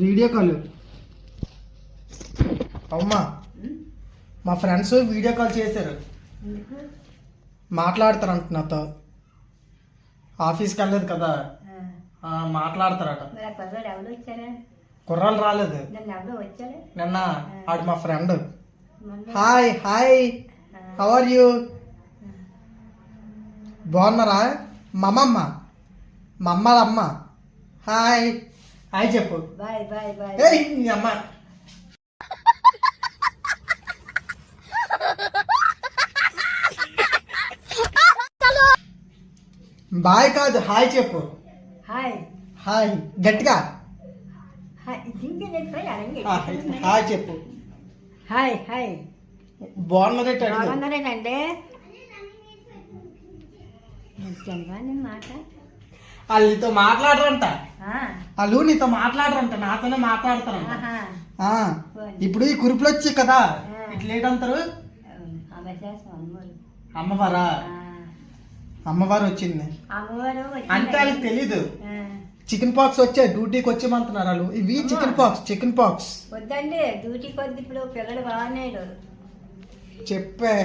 Video call అమ్మా, మా friends video call చేశారు, మాట్లాడతారంట నాతో. ఆఫీస్కి వెళ్ళలేదు కదా, మాట్లాడతారట. కుర్రాలు రాలేదు నిన్న. ఆడు మా friend. Hi hi, how are you? బాగున్నారా? మా అమ్మ. హాయ్ హాయ్ చెప్పు. నీ అమ్మ బాయ్ కాదు, హాయ్ చెప్పు. హాయ్ హాయ్ గట్టిగా హాయ్ చెప్పు. హాయ్ హాయ్ బాగున్నారేంటండి? మాట వాళ్ళు నీతో మాట్లాడరంట. వాళ్ళు నీతో మాట్లాడరంట, నాతోనే మాట్లాడతారంట. ఇప్పుడు ఈ కురుపులు వచ్చి కదా, ఇట్లేటంటారు? అమ్మవారా? అమ్మవారు వచ్చింది అంటే వాళ్ళకి తెలీదు. చికెన్ పాక్స్ వచ్చే డ్యూటీకి వచ్చేమంటున్నారు వాళ్ళు. ఇవి చికెన్ పాక్స్ వద్దండి, డ్యూటీకి వద్దు. ఇప్పుడు పిల్లడు బాగున్నాడు చెప్పే.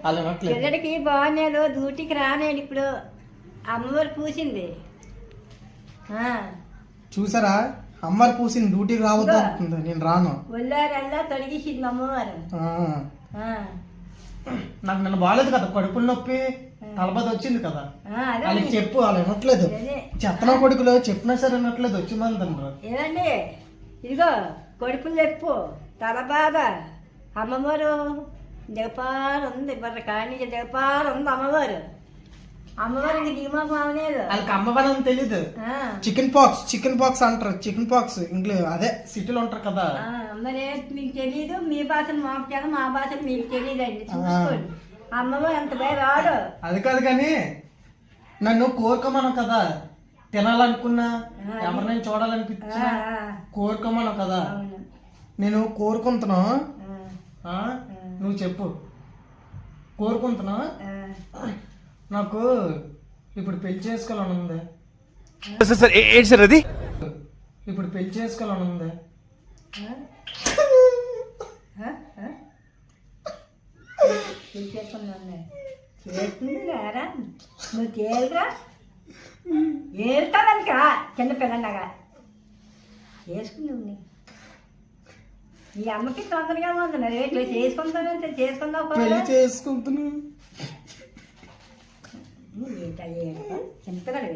వాళ్ళు పిల్లడికి బాగున్నాడు, డ్యూటీకి రానాడు. ఇప్పుడు అమ్మవారు పూసింది. చూసారా, అమ్మవారు పూసింది, డ్యూటీకి రావద్దు అంటుంది. నేను రాను. ఒళ్ళారల్లా తొలగిసింది అమ్మవారు. నాకు నిన్న బాగాలేదు కదా, కడుపుల నొప్పి, తలబది వచ్చింది కదా. వాళ్ళకి చెప్పు, వాళ్ళు వినట్లేదు. చెత్తన కొడుకులు చెప్పినా సరే వినట్లేదు. వచ్చి మంది ఏదండి, ఇదిగో కడుపులు చెప్పు, తల బాధ. అమ్మవారు దిగపారు ఉంది, బర్ర కానీ దిగపారు ఉంది అమ్మవారు. అమ్మవారు ఇంక దిగుమాకు అవలేదు. వాళ్ళకి అమ్మవారు అని తెలీదు. చికెన్ పాక్స్ అంటారు. చికెన్ పాక్స్ ఇంగ్లీష్ అదే సిటీలో ఉంటారు కదా. మరి మీకు తెలీదు, మీ భాషను మాకు చేయాలి, మా భాషను మీకు తెలియదండి. చూసుకోండి, అమ్మవారు ఎంత భయం రాడు. అది కాదు కానీ నన్ను కోరుకోమను కదా, తినాలనుకున్నా, ఎవరినైనా చూడాలనిపించా కోరుకోమను కదా. నేను కోరుకుంటున్నా, నువ్వు చెప్పు. కోరుకుంటున్నా, నాకు ఇప్పుడు పెళ్లి చేసుకోవాలని ఉంది. ఇప్పుడు పెళ్లి చేసుకోవాలని ఉంది. నువ్వు తేలిరా, ఏరుతావనుక చిన్న పిల్లగా చేసుకున్నావు. ఈ అమ్మకి తొందరగా ఉంది, రేట్లు చేసుకుందాం చేసుకుంటున్నా. చిన్న పిల్లలు